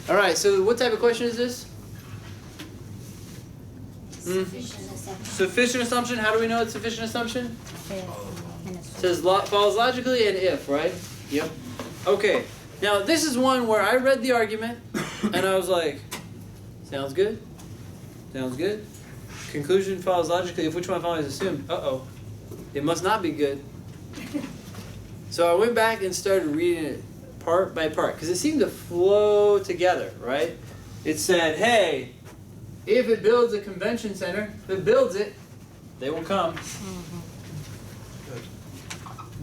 All right, so what type of question is this? Sufficient assumption. Sufficient assumption. How do we know it's sufficient assumption? It If says follows logically and if, right? Yep. Okay. Now this is one where I read the argument and I was like, sounds good. Sounds good. Conclusion follows logically if which one follows assumed. Uh-oh. It must not be good. So I went back and started reading it part by part because it seemed to flow together, right? It said, hey, if it builds a convention center, if it builds it, they will come.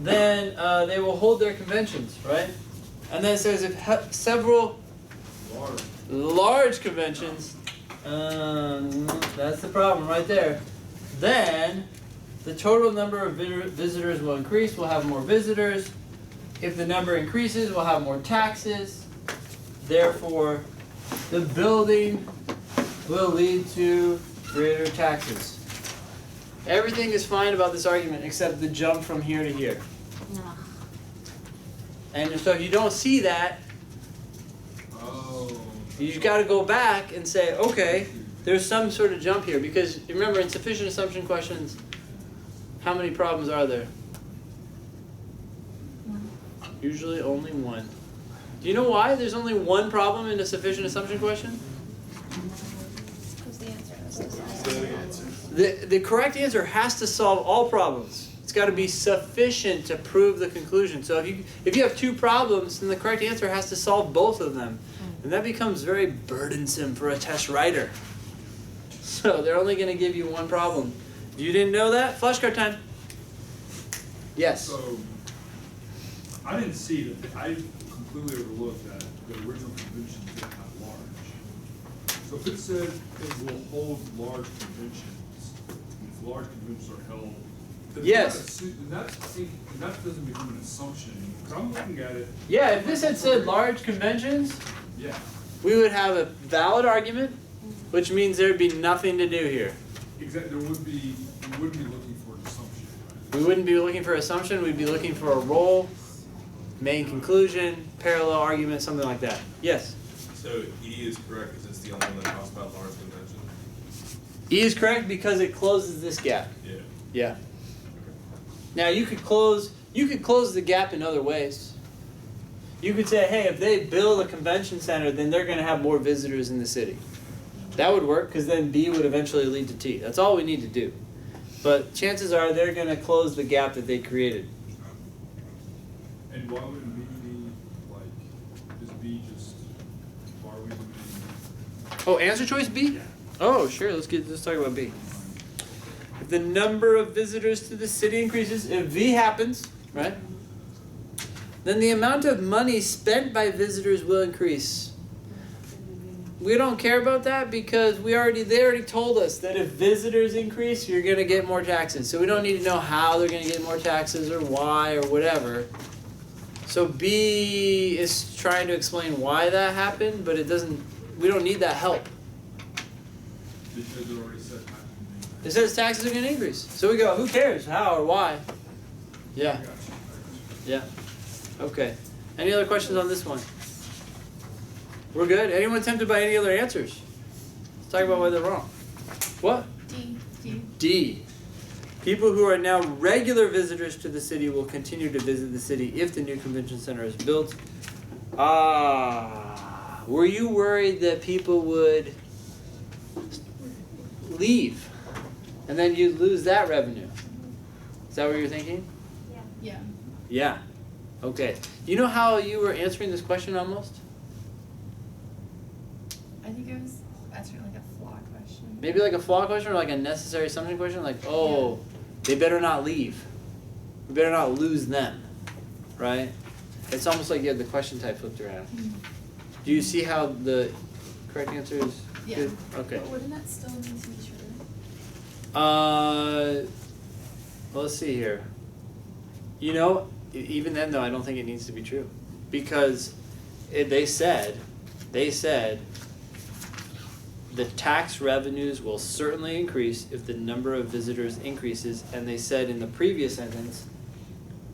Then they will hold their conventions, right? And then it says if several large conventions, that's the problem right there. Then the total number of visitors will increase. We'll have more visitors. If the number increases, we'll have more taxes. Therefore, the building will lead to greater taxes. Everything is fine about this argument except the jump from here to here. no. And so if you don't see that, you just got to go back and say, okay, there's some sort of jump here. Because remember, in sufficient assumption questions, how many problems are there? Usually only one. Do you know why there's only one problem in a sufficient assumption question? Because the answer is The correct answer has to solve all problems. It's got to be sufficient to prove the conclusion. So if you have two problems, then the correct answer has to solve both of them. And that becomes very burdensome for a test writer. So they're only going to give you one problem. You didn't know that? Flashcard time. Yes. So, I didn't see that. I completely overlooked that the original convention didn't have large. So if it said it will hold large conventions, and if large conventions are held, then Yes. that doesn't become an assumption. Because I'm looking at it. Yeah, if this had said large conventions, Yeah. we would have a valid argument, which means there'd be nothing to do here. Exactly. We wouldn't be looking for an assumption, right? We wouldn't be looking for assumption, we'd be looking for a role, main conclusion, parallel argument, something like that. Yes? So E is correct because it's the only one that talks about large convention. E is correct because it closes this gap. Yeah. Yeah. Now you could close the gap in other ways. You could say, hey, if they build a convention center, then they're going to have more visitors in the city. That would work because then B would eventually lead to T. That's all we need to do. But chances are they're going to close the gap that they created. And why wouldn't B be like? Is B just? Why are we limiting? Oh, answer choice B? Oh, sure. Let's talk about B. If the number of visitors to the city increases, if V happens, right? Then the amount of money spent by visitors will increase. We don't care about that because they already told us that if visitors increase, you're going to get more taxes. So we don't need to know how they're going to get more taxes or why or whatever. So B is trying to explain why that happened, but we don't need that help. Because it already said tax. It says taxes are going to increase. So we go, who cares how or why? Yeah. Yeah. Okay. Any other questions on this one? We're good? Anyone tempted by any other answers? Let's talk about why they're wrong. What? D. People who are now regular visitors to the city will continue to visit the city if the new convention center is built. Were you worried that people would leave and then you'd lose that revenue? Is that what you're thinking? Yeah. Yeah. Okay. You know how you were answering this question almost? I think it was answering like a flaw question. Maybe like a flaw question or like a necessary assumption question? Like, oh, they better not leave. We better not lose them. Right? It's almost like you had the question type flipped around. Mm-hmm. Do you see how the correct answer is Yeah. good? Okay. But wouldn't that still need to be true? Well, let's see here. You know, even then though, I don't think it needs to be true. Because they said the tax revenues will certainly increase if the number of visitors increases, and they said in the previous sentence,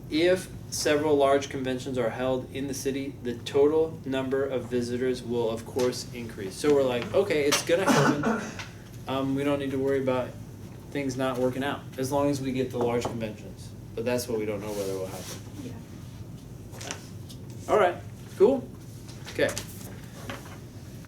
if several large conventions are held in the city, the total number of visitors will of course increase. So we're like, okay, it's gonna happen. We don't need to worry about things not working out as long as we get the large conventions. But that's what we don't know whether will happen. Yeah. All right, cool. Okay.